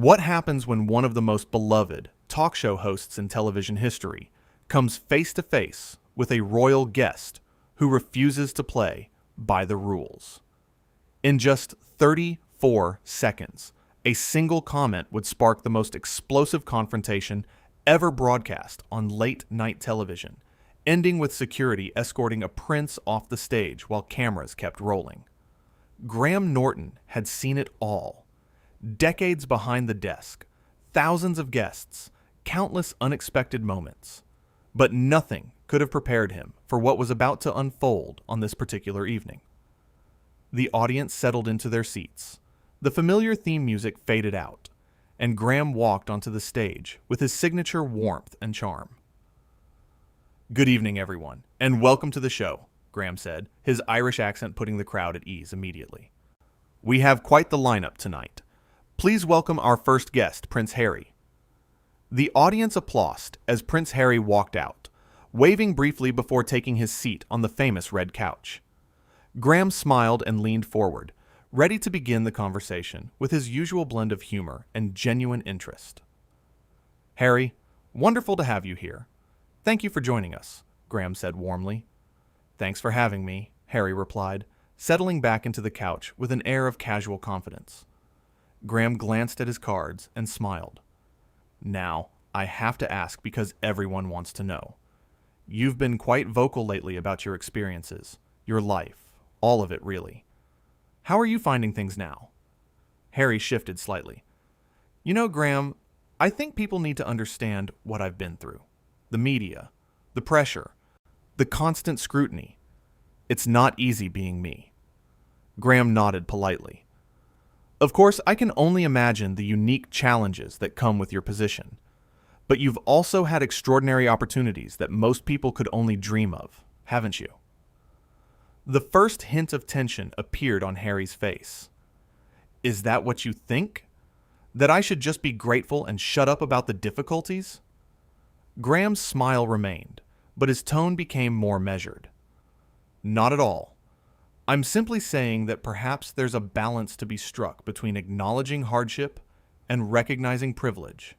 What happens when one of the most beloved talk show hosts in television history comes face to face with a royal guest who refuses to play by the rules? In just 34 seconds, a single comment would spark the most explosive confrontation ever broadcast on late-night television, ending with security escorting a prince off the stage while cameras kept rolling. Graham Norton had seen it all. Decades behind the desk, thousands of guests, countless unexpected moments. But nothing could have prepared him for what was about to unfold on this particular evening. The audience settled into their seats. The familiar theme music faded out, and Graham walked onto the stage with his signature warmth and charm. "Good evening, everyone, and welcome to the show," Graham said, his Irish accent putting the crowd at ease immediately. "We have quite the lineup tonight. Please welcome our first guest, Prince Harry." The audience applauded as Prince Harry walked out, waving briefly before taking his seat on the famous red couch. Graham smiled and leaned forward, ready to begin the conversation with his usual blend of humor and genuine interest. "Harry, wonderful to have you here. Thank you for joining us," Graham said warmly. "Thanks for having me," Harry replied, settling back into the couch with an air of casual confidence. Graham glanced at his cards and smiled. "Now, I have to ask because everyone wants to know. You've been quite vocal lately about your experiences, your life, all of it really. How are you finding things now?" Harry shifted slightly. "You know, Graham, I think people need to understand what I've been through. The media, the pressure, the constant scrutiny. It's not easy being me." Graham nodded politely. "Of course, I can only imagine the unique challenges that come with your position. But you've also had extraordinary opportunities that most people could only dream of, haven't you?" The first hint of tension appeared on Harry's face. "Is that what you think? That I should just be grateful and shut up about the difficulties?" Graham's smile remained, but his tone became more measured. "Not at all. I'm simply saying that perhaps there's a balance to be struck between acknowledging hardship and recognizing privilege."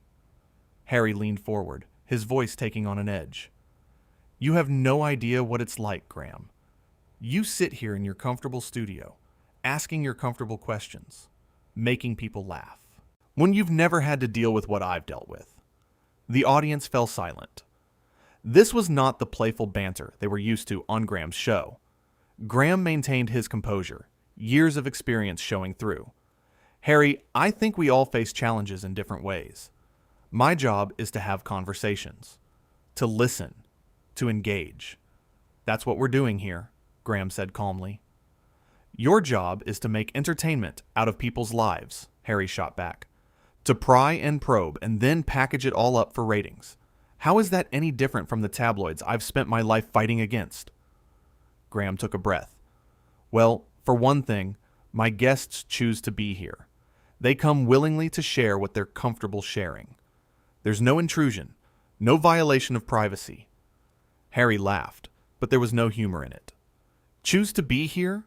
Harry leaned forward, his voice taking on an edge. "You have no idea what it's like, Graham. You sit here in your comfortable studio, asking your comfortable questions, making people laugh, when you've never had to deal with what I've dealt with." The audience fell silent. This was not the playful banter they were used to on Graham's show. Graham maintained his composure, years of experience showing through. "Harry, I think we all face challenges in different ways. My job is to have conversations, to listen, to engage. That's what we're doing here," Graham said calmly. "Your job is to make entertainment out of people's lives," Harry shot back. "To pry and probe and then package it all up for ratings. How is that any different from the tabloids I've spent my life fighting against?" Graham took a breath. "Well, for one thing, my guests choose to be here. They come willingly to share what they're comfortable sharing. There's no intrusion, no violation of privacy." Harry laughed, but there was no humor in it. "Choose to be here?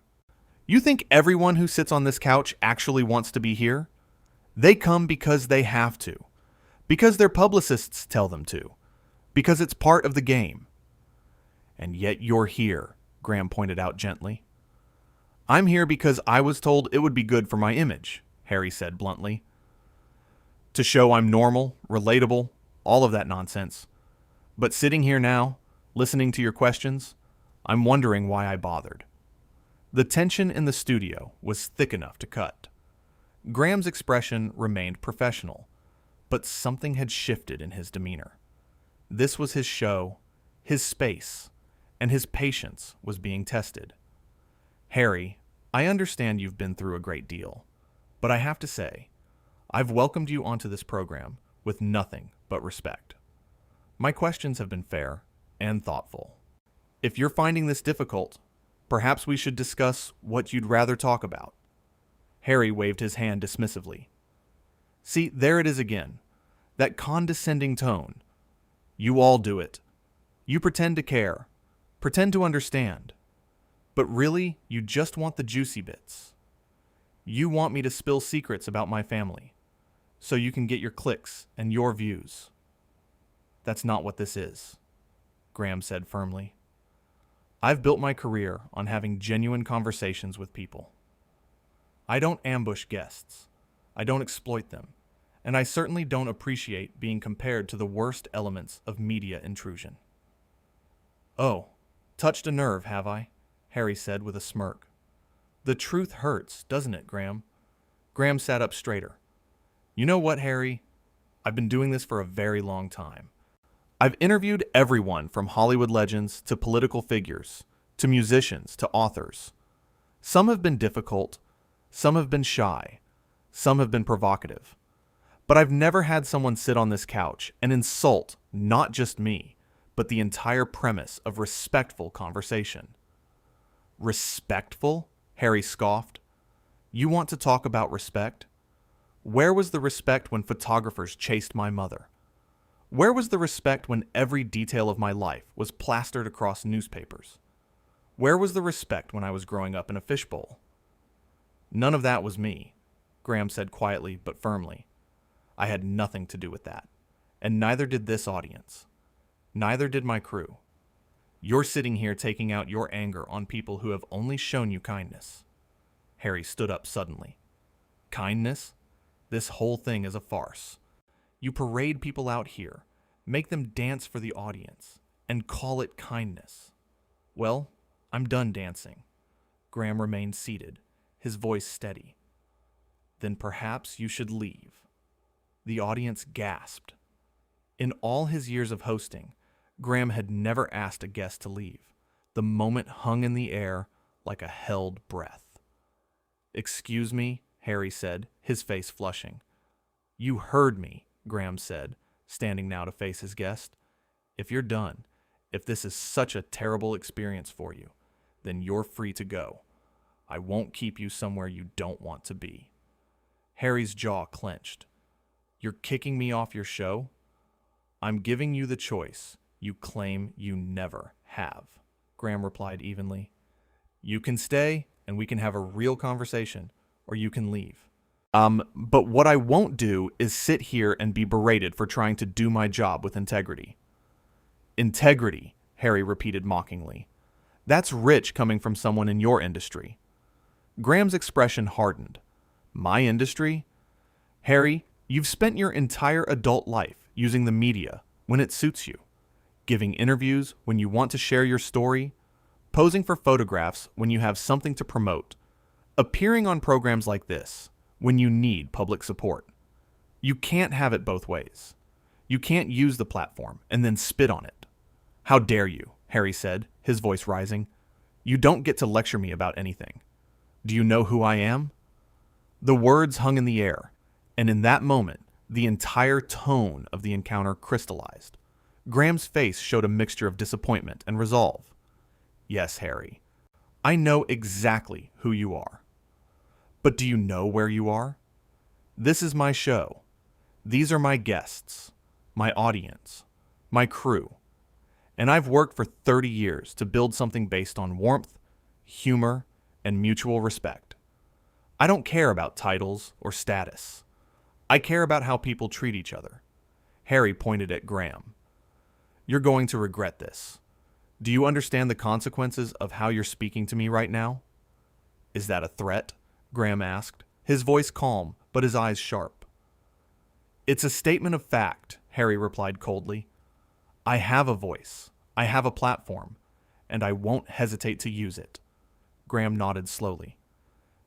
You think everyone who sits on this couch actually wants to be here? They come because they have to, because their publicists tell them to, because it's part of the game. And yet you're here," Graham pointed out gently. "I'm here because I was told it would be good for my image," Harry said bluntly. "To show I'm normal, relatable, all of that nonsense. But sitting here now, listening to your questions, I'm wondering why I bothered." The tension in the studio was thick enough to cut. Graham's expression remained professional, but something had shifted in his demeanor. This was his show, his space, and his patience was being tested. "Harry, I understand you've been through a great deal, but I have to say, I've welcomed you onto this program with nothing but respect. My questions have been fair and thoughtful. If you're finding this difficult, perhaps we should discuss what you'd rather talk about." Harry waved his hand dismissively. "See, there it is again. That condescending tone. You all do it. You pretend to care, pretend to understand. But really, you just want the juicy bits. You want me to spill secrets about my family. so you can get your clicks and your views. That's not what this is, Graham said firmly. I've built my career on having genuine conversations with people. I don't ambush guests. I don't exploit them. And I certainly don't appreciate being compared to the worst elements of media intrusion. Oh, touched a nerve, have I? Harry said with a smirk. The truth hurts, doesn't it, Graham? Graham sat up straighter. You know what, Harry? I've been doing this for a very long time. I've interviewed everyone from Hollywood legends to political figures, to musicians, to authors. Some have been difficult, some have been shy, some have been provocative. But I've never had someone sit on this couch and insult not just me, but the entire premise of respectful conversation. Respectful? Harry scoffed. You want to talk about respect? Where was the respect when photographers chased my mother? Where was the respect when every detail of my life was plastered across newspapers? Where was the respect when I was growing up in a fishbowl? None of that was me, Graham said quietly but firmly. I had nothing to do with that, and neither did this audience. Neither did my crew. You're sitting here taking out your anger on people who have only shown you kindness. Harry stood up suddenly. Kindness? This whole thing is a farce. You parade people out here, make them dance for the audience, and call it kindness. Well, I'm done dancing. Graham remained seated, his voice steady. Then perhaps you should leave. The audience gasped. In all his years of hosting, Graham had never asked a guest to leave. The moment hung in the air like a held breath. Excuse me, Harry said, his face flushing. You heard me, Graham said, standing now to face his guest. If you're done, if this is such a terrible experience for you, then you're free to go. I won't keep you somewhere you don't want to be. Harry's jaw clenched. You're kicking me off your show? I'm giving you the choice you claim you never have, Graham replied evenly. You can stay and we can have a real conversation, or you can leave. But what I won't do is sit here and be berated for trying to do my job with integrity. Integrity, Harry repeated mockingly. That's rich coming from someone in your industry. Graham's expression hardened. My industry? Harry, you've spent your entire adult life using the media when it suits you, giving interviews when you want to share your story, posing for photographs when you have something to promote, appearing on programs like this when you need public support. You can't have it both ways. You can't use the platform and then spit on it. How dare you, Harry said, his voice rising. You don't get to lecture me about anything. Do you know who I am? The words hung in the air, and in that moment, the entire tone of the encounter crystallized. Graham's face showed a mixture of disappointment and resolve. Yes, Harry, I know exactly who you are. But do you know where you are? This is my show. These are my guests, my audience, my crew. And I've worked for 30 years to build something based on warmth, humor, and mutual respect. I don't care about titles or status. I care about how people treat each other. Harry pointed at Graham. You're going to regret this. Do you understand the consequences of how you're speaking to me right now? Is that a threat? Graham asked, his voice calm, but his eyes sharp. It's a statement of fact, Harry replied coldly. I have a voice, I have a platform, and I won't hesitate to use it. Graham nodded slowly.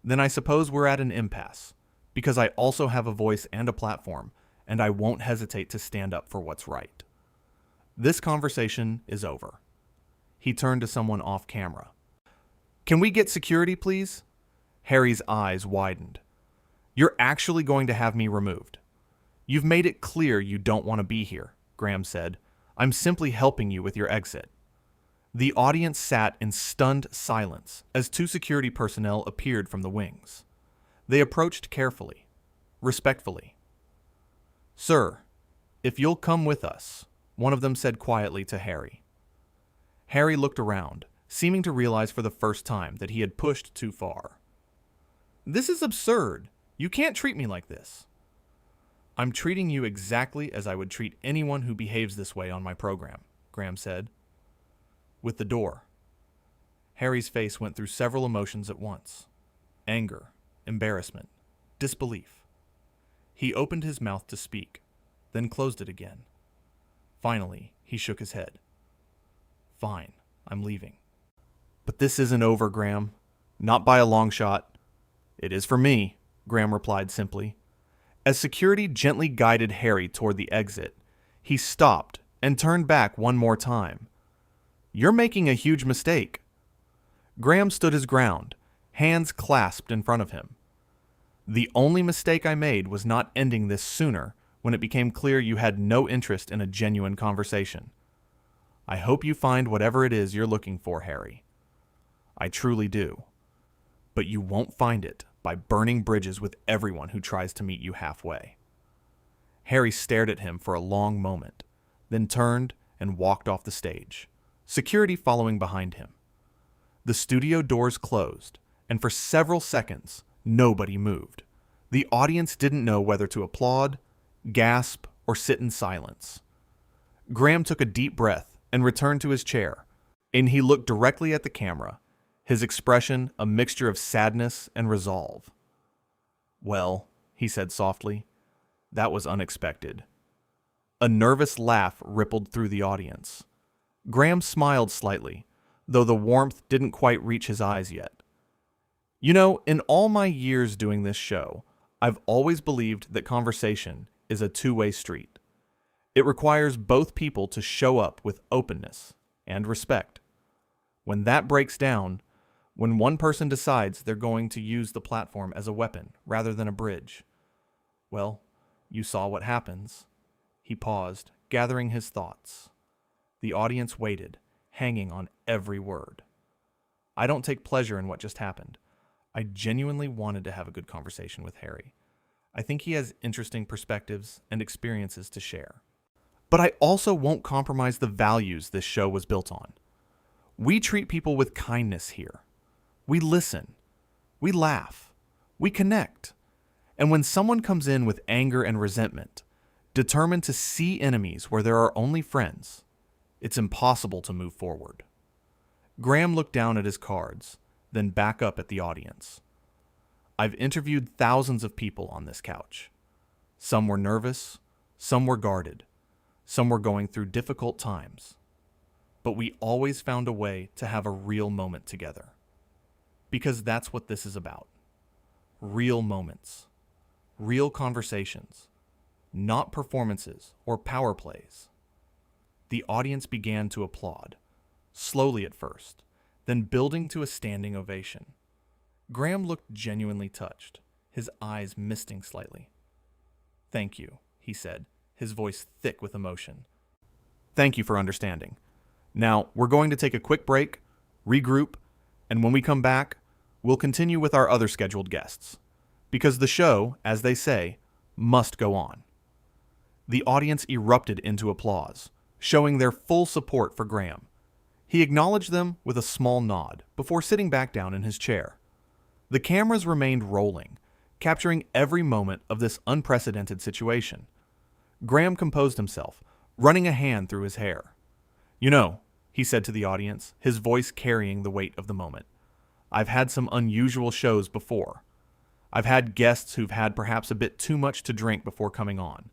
Then I suppose we're at an impasse, because I also have a voice and a platform, and I won't hesitate to stand up for what's right. This conversation is over. He turned to someone off camera. Can we get security, please? Harry's eyes widened. You're actually going to have me removed. You've made it clear you don't want to be here, Graham said. I'm simply helping you with your exit. The audience sat in stunned silence as two security personnel appeared from the wings. They approached carefully, respectfully. Sir, if you'll come with us, one of them said quietly to Harry. Harry looked around, seeming to realize for the first time that he had pushed too far. This is absurd. You can't treat me like this. I'm treating you exactly as I would treat anyone who behaves this way on my program, Graham said. With the door. Harry's face went through several emotions at once. Anger, embarrassment, disbelief. He opened his mouth to speak, then closed it again. Finally, he shook his head. Fine, I'm leaving. But this isn't over, Graham. Not by a long shot. It is for me, Graham replied simply. As security gently guided Harry toward the exit, he stopped and turned back one more time. You're making a huge mistake. Graham stood his ground, hands clasped in front of him. The only mistake I made was not ending this sooner when it became clear you had no interest in a genuine conversation. I hope you find whatever it is you're looking for, Harry. I truly do. But you won't find it by burning bridges with everyone who tries to meet you halfway. Harry stared at him for a long moment, then turned and walked off the stage, security following behind him. The studio doors closed, and for several seconds, nobody moved. The audience didn't know whether to applaud, gasp, or sit in silence. Graham took a deep breath and returned to his chair, and he looked directly at the camera, his expression a mixture of sadness and resolve. Well, he said softly, that was unexpected. A nervous laugh rippled through the audience. Graham smiled slightly, though the warmth didn't quite reach his eyes yet. You know, in all my years doing this show, I've always believed that conversation is a two-way street. It requires both people to show up with openness and respect. When that breaks down, when one person decides they're going to use the platform as a weapon rather than a bridge, well, you saw what happens. He paused, gathering his thoughts. The audience waited, hanging on every word. I don't take pleasure in what just happened. I genuinely wanted to have a good conversation with Harry. I think he has interesting perspectives and experiences to share. But I also won't compromise the values this show was built on. We treat people with kindness here. We listen. We laugh. We connect. And when someone comes in with anger and resentment, determined to see enemies where there are only friends, it's impossible to move forward. Graham looked down at his cards, then back up at the audience. I've interviewed thousands of people on this couch. Some were nervous, some were guarded, some were going through difficult times. But we always found a way to have a real moment together. Because that's what this is about. Real moments. Real conversations. Not performances or power plays. The audience began to applaud, slowly at first, then building to a standing ovation. Graham looked genuinely touched, his eyes misting slightly. Thank you, he said, his voice thick with emotion. Thank you for understanding. Now, we're going to take a quick break, regroup, and when we come back, we'll continue with our other scheduled guests. Because the show, as they say, must go on. The audience erupted into applause, showing their full support for Graham. He acknowledged them with a small nod before sitting back down in his chair. The cameras remained rolling, capturing every moment of this unprecedented situation. Graham composed himself, running a hand through his hair. You know, he said to the audience, his voice carrying the weight of the moment, I've had some unusual shows before. I've had guests who've had perhaps a bit too much to drink before coming on.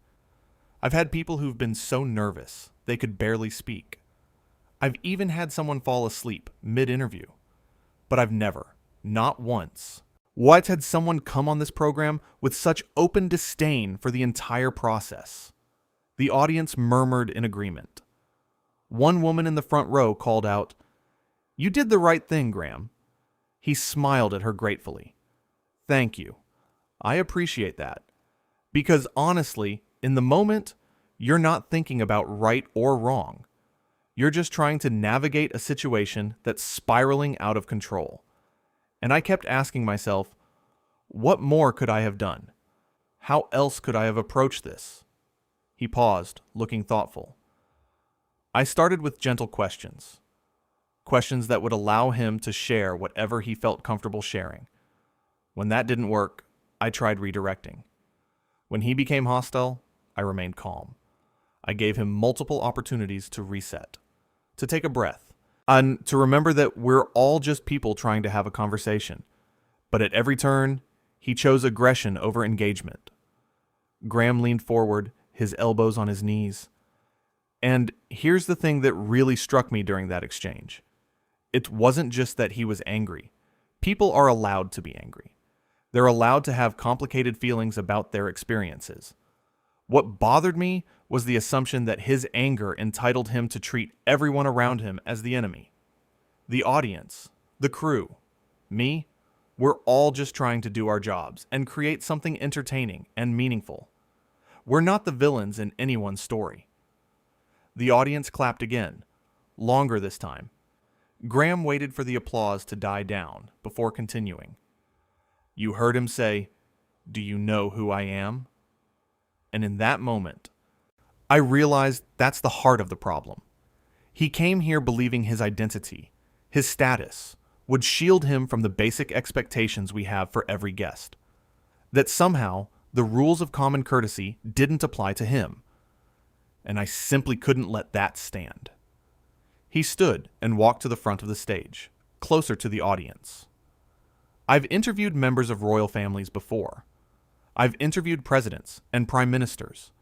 I've had people who've been so nervous they could barely speak. I've even had someone fall asleep mid-interview. But I've never, not once, had someone come on this program with such open disdain for the entire process. The audience murmured in agreement. One woman in the front row called out, "You did the right thing, Graham." He smiled at her gratefully. Thank you. I appreciate that. Because honestly, in the moment, you're not thinking about right or wrong. You're just trying to navigate a situation that's spiraling out of control. And I kept asking myself, what more could I have done? How else could I have approached this? He paused, looking thoughtful. I started with gentle questions. Questions that would allow him to share whatever he felt comfortable sharing. When that didn't work, I tried redirecting. When he became hostile, I remained calm. I gave him multiple opportunities to reset, to take a breath, and to remember that we're all just people trying to have a conversation. But at every turn, he chose aggression over engagement. Graham leaned forward, his elbows on his knees. And here's the thing that really struck me during that exchange. It wasn't just that he was angry. People are allowed to be angry. They're allowed to have complicated feelings about their experiences. What bothered me was the assumption that his anger entitled him to treat everyone around him as the enemy. The audience, the crew, me, we're all just trying to do our jobs and create something entertaining and meaningful. We're not the villains in anyone's story. The audience clapped again, longer this time. Graham waited for the applause to die down before continuing. You heard him say, "Do you know who I am?" And in that moment, I realized that's the heart of the problem. He came here believing his identity, his status, would shield him from the basic expectations we have for every guest. That somehow, the rules of common courtesy didn't apply to him. And I simply couldn't let that stand. He stood and walked to the front of the stage, closer to the audience. I've interviewed members of royal families before. I've interviewed presidents and prime ministers.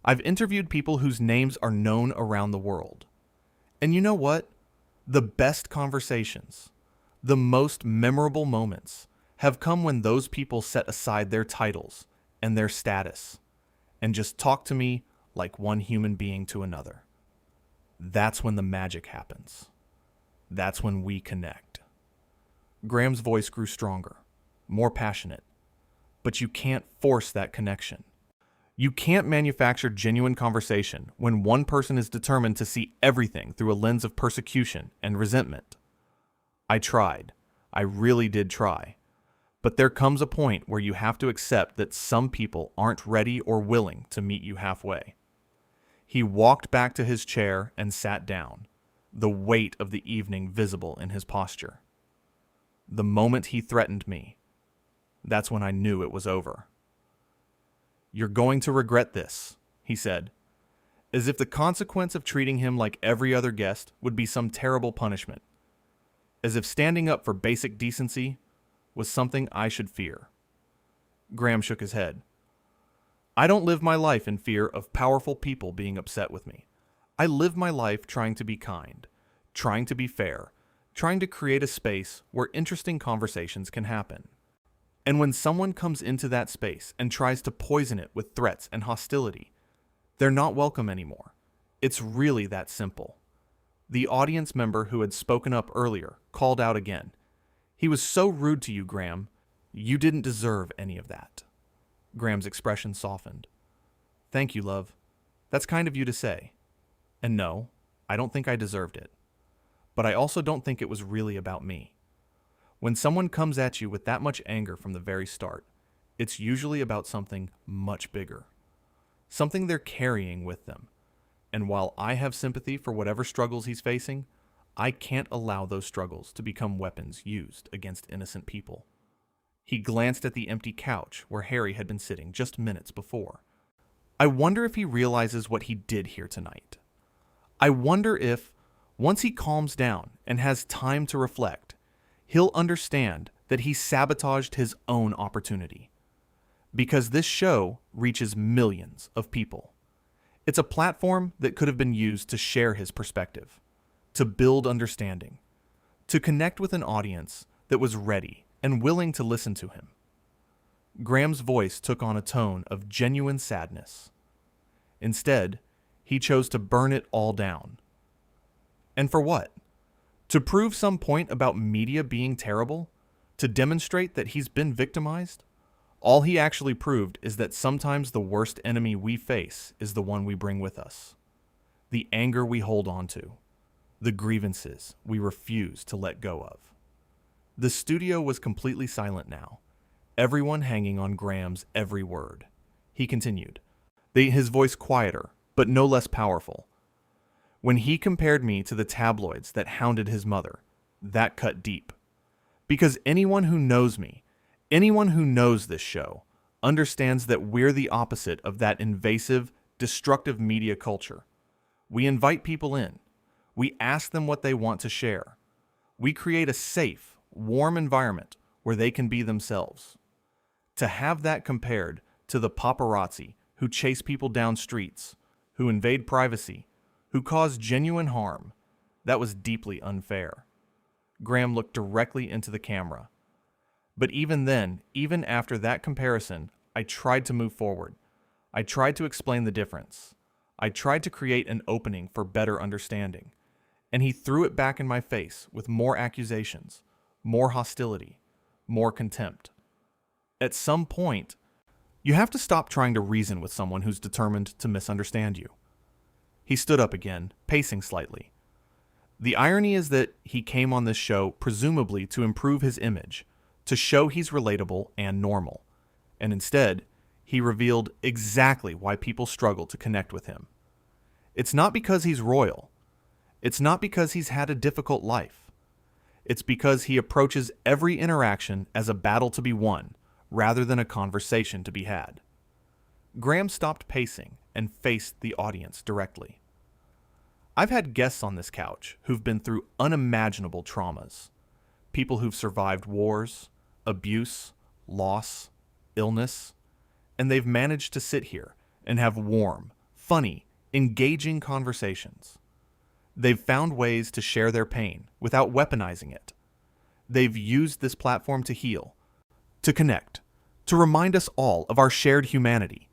I've interviewed people whose names are known around the world. And you know what? The best conversations, the most memorable moments, have come when those people set aside their titles and their status and just talk to me like one human being to another. That's when the magic happens. That's when we connect. Graham's voice grew stronger, more passionate. But you can't force that connection. You can't manufacture genuine conversation when one person is determined to see everything through a lens of persecution and resentment. I tried. I really did try. But there comes a point where you have to accept that some people aren't ready or willing to meet you halfway. He walked back to his chair and sat down, the weight of the evening visible in his posture. The moment he threatened me, that's when I knew it was over. You're going to regret this, he said, as if the consequence of treating him like every other guest would be some terrible punishment, as if standing up for basic decency was something I should fear. Graham shook his head. I don't live my life in fear of powerful people being upset with me. I live my life trying to be kind, trying to be fair, trying to create a space where interesting conversations can happen. And when someone comes into that space and tries to poison it with threats and hostility, they're not welcome anymore. It's really that simple. The audience member who had spoken up earlier called out again. He was so rude to you, Graham. You didn't deserve any of that. Graham's expression softened. Thank you, love. That's kind of you to say. And no, I don't think I deserved it. But I also don't think it was really about me. When someone comes at you with that much anger from the very start, it's usually about something much bigger. Something they're carrying with them. And while I have sympathy for whatever struggles he's facing, I can't allow those struggles to become weapons used against innocent people. He glanced at the empty couch where Harry had been sitting just minutes before. I wonder if he realizes what he did here tonight. I wonder if, once he calms down and has time to reflect, he'll understand that he sabotaged his own opportunity. Because this show reaches millions of people. It's a platform that could have been used to share his perspective, to build understanding, to connect with an audience that was ready and willing to listen to him. Graham's voice took on a tone of genuine sadness. Instead, he chose to burn it all down. And for what? To prove some point about media being terrible? To demonstrate that he's been victimized? All he actually proved is that sometimes the worst enemy we face is the one we bring with us. The anger we hold on to. The grievances we refuse to let go of. The studio was completely silent now, everyone hanging on Graham's every word. He continued, his voice quieter, but no less powerful. When he compared me to the tabloids that hounded his mother, that cut deep. Because anyone who knows me, anyone who knows this show, understands that we're the opposite of that invasive, destructive media culture. We invite people in. We ask them what they want to share. We create a safe, warm environment where they can be themselves. To have that compared to the paparazzi who chase people down streets, who invade privacy, who cause genuine harm, that was deeply unfair. Graham looked directly into the camera. But even then, even after that comparison, I tried to move forward. I tried to explain the difference. I tried to create an opening for better understanding. And he threw it back in my face with more accusations, more hostility, more contempt. At some point, you have to stop trying to reason with someone who's determined to misunderstand you. He stood up again, pacing slightly. The irony is that he came on this show presumably to improve his image, to show he's relatable and normal. And instead, he revealed exactly why people struggle to connect with him. It's not because he's royal. It's not because he's had a difficult life. It's because he approaches every interaction as a battle to be won, rather than a conversation to be had. Graham stopped pacing and faced the audience directly. I've had guests on this couch who've been through unimaginable traumas. People who've survived wars, abuse, loss, illness, and they've managed to sit here and have warm, funny, engaging conversations. They've found ways to share their pain without weaponizing it. They've used this platform to heal, to connect, to remind us all of our shared humanity.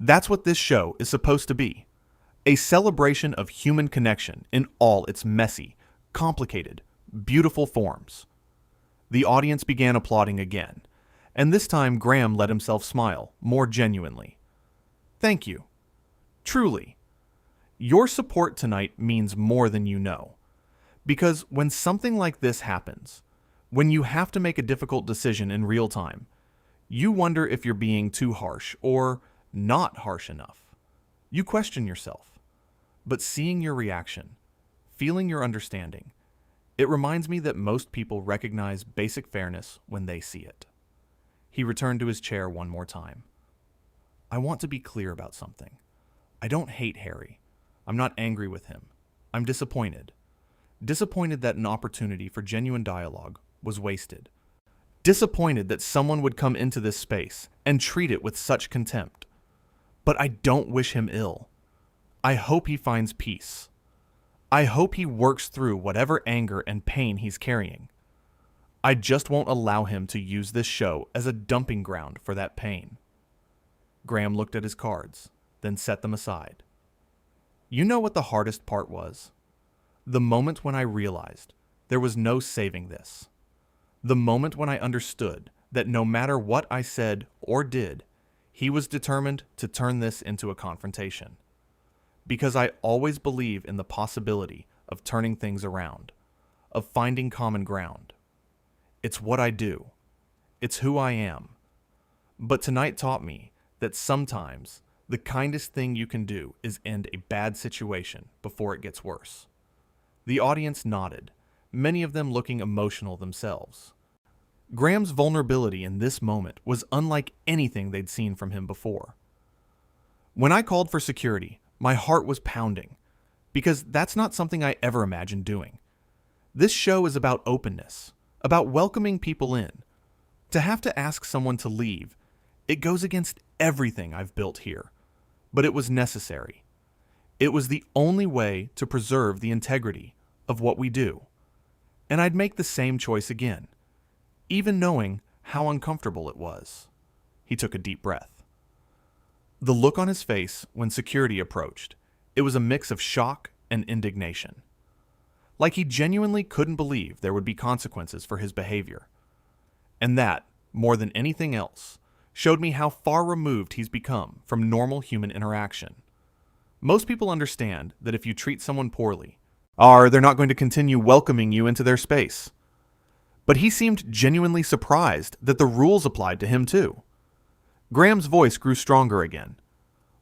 That's what this show is supposed to be. A celebration of human connection in all its messy, complicated, beautiful forms. The audience began applauding again, and this time Graham let himself smile more genuinely. Thank you. Truly. Your support tonight means more than you know. Because when something like this happens, when you have to make a difficult decision in real time, you wonder if you're being too harsh or not harsh enough. You question yourself. But seeing your reaction, feeling your understanding, it reminds me that most people recognize basic fairness when they see it. He returned to his chair one more time. I want to be clear about something. I don't hate Harry. I'm not angry with him. I'm disappointed. Disappointed that an opportunity for genuine dialogue was wasted. Disappointed that someone would come into this space and treat it with such contempt. But I don't wish him ill. I hope he finds peace. I hope he works through whatever anger and pain he's carrying. I just won't allow him to use this show as a dumping ground for that pain. Graham looked at his cards, then set them aside. You know what the hardest part was? The moment when I realized there was no saving this. The moment when I understood that no matter what I said or did, he was determined to turn this into a confrontation. Because I always believe in the possibility of turning things around, of finding common ground. It's what I do. It's who I am. But tonight taught me that sometimes the kindest thing you can do is end a bad situation before it gets worse. The audience nodded, many of them looking emotional themselves. Graham's vulnerability in this moment was unlike anything they'd seen from him before. When I called for security, my heart was pounding, because that's not something I ever imagined doing. This show is about openness, about welcoming people in. To have to ask someone to leave, it goes against everything I've built here. But it was necessary. It was the only way to preserve the integrity of what we do. And I'd make the same choice again, even knowing how uncomfortable it was. He took a deep breath. The look on his face when security approached, it was a mix of shock and indignation. Like he genuinely couldn't believe there would be consequences for his behavior. And that, more than anything else, showed me how far removed he's become from normal human interaction. Most people understand that if you treat someone poorly, they're not going to continue welcoming you into their space. But he seemed genuinely surprised that the rules applied to him too. Graham's voice grew stronger again.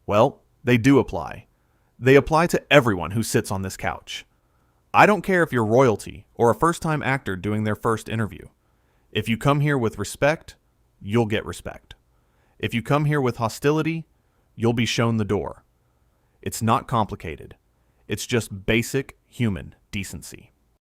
Well, they do apply. They apply to everyone who sits on this couch. I don't care if you're royalty or a first-time actor doing their first interview. If you come here with respect, you'll get respect. If you come here with hostility, you'll be shown the door. It's not complicated. It's just basic human decency.